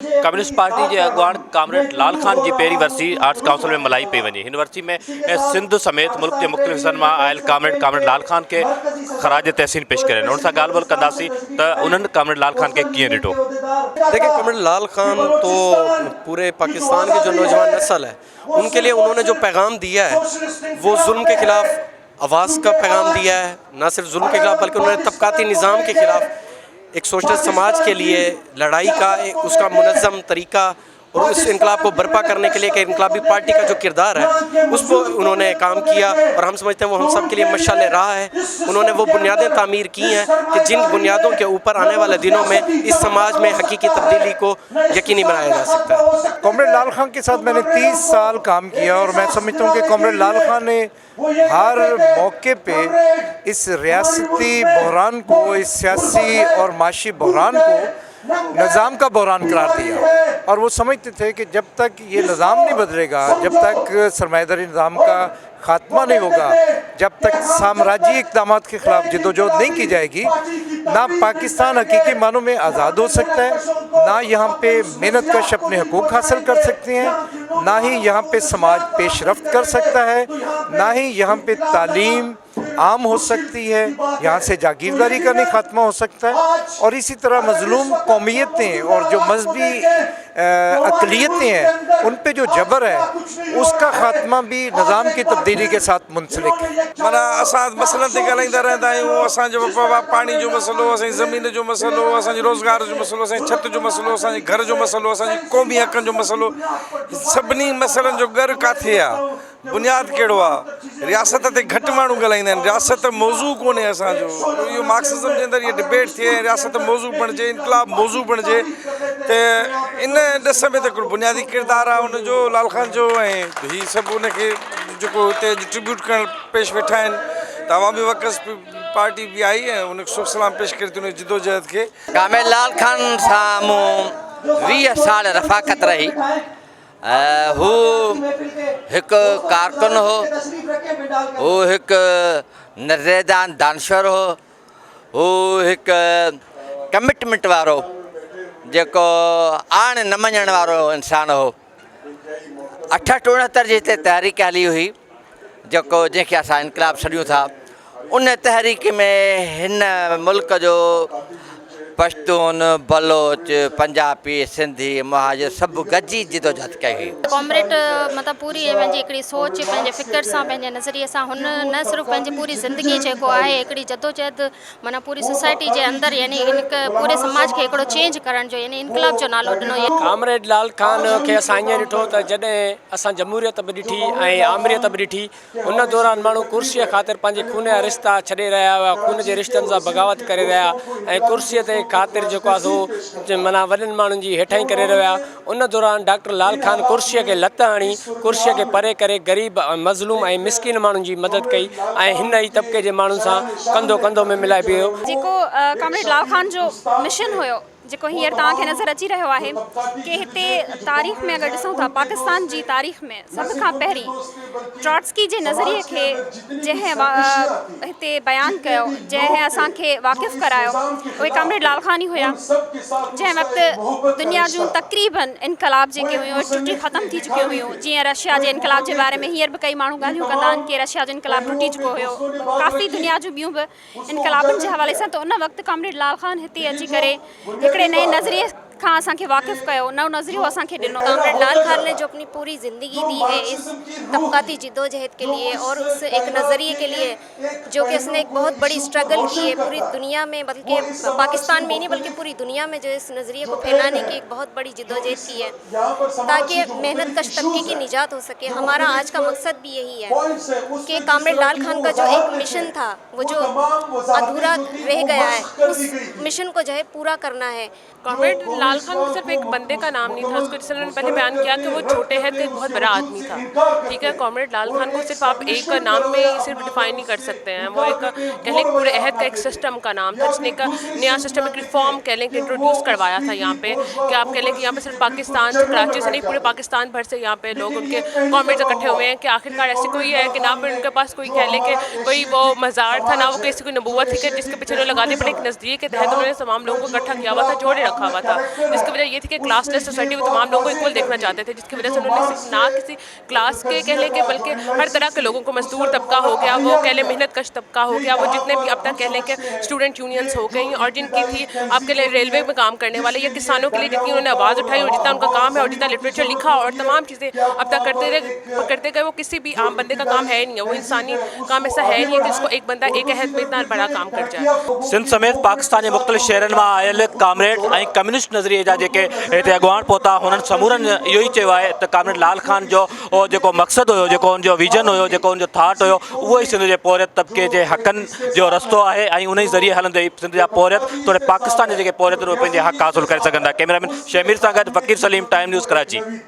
Communist party जे अॻुवान comrade लाल खान जी पहिरीं वर्सी arts council में मल्हाई पई वञे। हिन वर्सी में सिंध समेत मुल्क जे मुख़्तलिफ़ हिस्सनि मां आयल कामरेड लाल खान के ख़राज तहसीन पेश करें। उन सां ॻाल्हि ॿोल्हि कंदासीं त उन्हनि कामरेड लाल खान के कीअं ॾिठो। देखिए, कामरेड लाल खान तो पूरे पाकिस्तान की जो नौजवान नस्ल है उनके लिए उन्होंने जो पैगाम दिया है वो जुल्म के खिलाफ आवाज़ का पैगाम दिया है। ना सिर्फ जुल्म के खिलाफ बल्कि उन्होंने तबकाती निज़ाम के खिलाफ एक सोशलिस्ट समाज के लिए लड़ाई का उसका मुनज़्ज़म तरीका और उस इनकलाब को बर्पा करने के लिए कि इनकलाबी पार्टी का जो किरदार है उस पर उन्होंने काम किया और हम समझते हैं वो हम सब के लिए मशाल राह है। उन्होंने वो बुनियादें तामीर की हैं कि जिन बुनियादों के ऊपर आने वाले दिनों में इस समाज में हकीकी तब्दीली को यकीनी बनाया जा सकता है। कामरेड लाल खान के साथ मैंने 30 साल काम किया और मैं समझता हूँ कि कामरेड लाल खान ने हर मौके पे इस रियासती बहरान को, इस सियासी और माशी बहरान को निज़ाम का बहरान करार दिया। और वो समझते थे कि जब तक ये निज़ाम नहीं बदलेगा, जब तक सरमायादारी निज़ाम का खात्मा नहीं होगा, जब तक साम्राज्यी इक़दामात के ख़िलाफ़ जदोजहद नहीं की जाएगी, ना पाकिस्तान हकीकी मानों में आज़ाद हो सकता है, ना यहाँ पे मेहनत कश अपने हकूक़ हासिल कर सकते हैं, ना ही यहाँ पे समाज पेशरफ्त कर सकता है, ना ही यहाँ पे तालीम आम हो सकती है, यहाँ से जागीरदारी का नहीं ख़ात्मा हो सकता है। और इसी तरह मज़लूम कौमियतें और जो मजहबी अक़लियतें हैं उन पे जो जबर है उसका ख़ात्मा भी निज़ाम की तब्दीली के साथ मुंसलिक है। माना असां मसइलनि ते ॻाल्हाईंदा रहंदा आहियूं। असांजो पाणी जो मसइलो, असांजी ज़मीन जो मसइलो, असांजे रोज़गार जो मसइलो, असांजी छत जो मसइलो, असांजे घर जो मसइलो, असांजी क़ौमी हक़नि जो मसइलो, सभिनी मसइलनि जो गर किथे आहे, बुनियादु कहिड़ो आहे। रियासत ते घटि माण्हू ॻाल्हाईंदा आहिनि। रियासत मौज़ू कोन्हे असांजो। इहो मार्क्सिज़म जे अंदरि इहा डिबेट थिए रियासत मौज़ू बणिजे, इनकलाब मौज़ू बणिजे। त इन ॾिस में त हिकिड़ो बुनियादी किरदारु आहे उनजो लाल खान जो, ऐं हीअ सभु उनखे जेको हिते ट्रिब्यूट करणु पेश वेठा आहिनि। त अवामी वक़्फ़ पार्टी बि आई ऐं उन शुभ सलाम पेश करे थी उन जिदोजहद खे। कामरेड लाल खान सां मूं 20 साल रफ़ाक़त रही। हू हिकु कारकुन हो, हू हिकु नज़रदान दानश्वर हो, हू हिकु कमिटमेंट वारो जेको आण न मञण वारो इंसानु हो। 68 जी हिते तहरीक हली हुई जेको जंहिंखे असां इनकलाब सॾियूं था। उन तहरीक में हिन मुल्क जो पश्तून, बलोच, पंजाबी, सिंधी, महाजर सभु गॾिजी जिदोजहद कई हुई। कामरेड मतिलबु पूरी पंहिंजी हिकिड़ी सोच, पंहिंजे फ़िक्र सां, पंहिंजे नज़रिए सां हुन न सिर्फ़ु पंहिंजी पूरी ज़िंदगी जेको आहे हिकिड़ी जदोजहद माना पूरी सोसाइटी जे अंदरि यानी पूरे समाज खे हिकिड़ो चेंज करण जो यानी इनकलाब जो नालो ॾिनो। कामरेड लाल खान खे असां ईअं ॾिठो त जॾहिं असां जमहूरियत बि ॾिठी ऐं आमरियत बि ॾिठी, उन दौरान माण्हू कुर्सीअ ख़ातिर पंहिंजे खून जा रिश्ता छॾे रहिया हुआ, खून जे रिश्तनि सां बग़ावत करे रहिया ऐं कुर्सीअ ते ख़ातिर जेको आहे सो माना वॾनि माण्हुनि जी हेठाई करे रहिया। उन दौरान डॉक्टर लाल खान कुर्सीअ खे लत हणी कुर्सीअ खे परे करे ग़रीब, मज़लूम ऐं मिसकिन माण्हुनि जी मदद कई ऐं हिन ई तबिके जे माण्हुनि सां कंधो कंधो में मिलाए पियो। जेको कामरेड लाल खान जो मिशन हुयो जेको हींअर तव्हांखे नज़र अची रहियो आहे कि हिते तारीख़ में अगरि ॾिसूं था पाकिस्तान जी तारीख़ में सभ खां पहिरीं ट्रॉट्स्की जे नज़रिए खे जंहिं हिते बयानु कयो, जंहिं असांखे वाक़िफ़ करायो, उहे कामरेड लाल खान ई हुया। जंहिं वक़्तु दुनिया जूं तक़रीबन इनकलाब जेके हुयूं टुटी ख़तमु थी चुकियूं हुयूं। जीअं रशिया जे इनकलाब जे बारे में हींअर बि कई माण्हू ॻाल्हियूं कंदा आहिनि कि रशिया जो इनकलाब टुटी चुको हुयो। काफ़ी दुनिया जूं ॿियूं बि इनकलाबनि जे हवाले सां। त उन वक़्तु कामरेड लाल खान हिते अची करे नए नज़रिए खां असांखे वाक़िफ़ कयो, नओं नज़रियो असांखे ॾिनो। कामरेड लाल खान ने जो अपनी पूरी ज़िंदगी दी है इस तबकाती जिद्दोजहद के लिए और उस एक नज़रिए के लिए जो कि उसने एक बहुत बड़ी स्ट्रगल की है पूरी दुनिया में, बल्कि पाकिस्तान में नहीं बल्कि पूरी दुनिया में जो इस नज़रिए को फैलाने की एक बहुत बड़ी जिद्दोजहद की है ताकि मेहनत कश तबके की निजात हो सके। हमारा आज का मकसद भी यही है कि कामरेड लाल खान का जो एक मिशन था वो जो अधूरा रह गया है उस मिशन को जो है पूरा करना है। कामरेड लाल खान सिर्फ एक बंदे का नाम नहीं था, उसको जैसे उन्होंने पहले बयान किया कि वो छोटे हैं तो एक बहुत बड़ा आदमी था। ठीक है, कामरेड लाल खान को सिर्फ आप एक नाम में सिर्फ डिफाइन नहीं कर सकते हैं। वो एक कह लें पूरे अहद का एक सिस्टम का नाम था जिसने एक नया सिस्टम, एक रिफॉर्म कह लें कि इंट्रोड्यूस करवाया था यहाँ पे। कि आप कह लें कि यहाँ पे सिर्फ पाकिस्तान से, कराची से नहीं, पूरे पाकिस्तान भर से यहाँ पे लोग उनके कामरेड इकट्ठे हुए हैं कि आखिरकार ऐसी कोई है कि ना फिर उनके पास कोई कह लें कि कोई वो मज़ार था, ना वो किसी कोई नबूवत थी कि जिसके पीछे उन्होंने लगा दी, बट एक नज़रिए के तहत उन्होंने तमाम लोगों को इकट्ठा किया हुआ था, जोड़े रखा हुआ था। जिसकी वजह ये थी कि क्लासलेस सोसाइटी में तमाम लोगों को इक्वल देखना चाहते थे, जिसकी वजह से उन्होंने सिर्फ ना किसी क्लास के कह लें कि बल्कि हर तरह के लोगों को, मजदूर तबका हो गया, वो कह लें मेहनत कश तबका हो गया, वो जितने भी अब तक कह लें कि स्टूडेंट यूनियंस हो गई और जिनकी थी आपके लिए रेलवे में काम करने वाले या किसानों के लिए जितनी उन्होंने आवाज़ उठाई और जितना उनका काम है और जितना लिटरेचर लिखा और तमाम चीज़ें अब तक करते गए, वो किसी भी आम बंदे का काम है नहीं है, वो इंसानी काम ऐसा है नहीं है कि जिसको एक बंदा एक अहद में इतना बड़ा काम कर जाए। सिंध समेत पाकिस्तान जे मुख़्तलिफ़ शहरनि मां आयल कामरेड ऐं कम्युनिस्ट नज़रिए जा जेके हिते अॻुवाण पहुता, हुननि समूरनि इहो ई चयो आहे त कामरेड लाल खान जो जेको मक़सदु हुयो, जेको हुनजो विजन हुयो, जेको हुनजो थाट हुयो, उहो ई सिंध जे पोरियत तबिके जे हक़नि जो रस्तो आहे ऐं उन ई ज़रिए हलंदे सिंध जा पोरियत तोड़े पाकिस्तान जे जेके पोरियत उहे पंहिंजे हक़ हासिलु करे सघंदा। कैमरामैन शमीर सां गॾु फ़कीर सलीम, टाइम न्यूज़, कराची।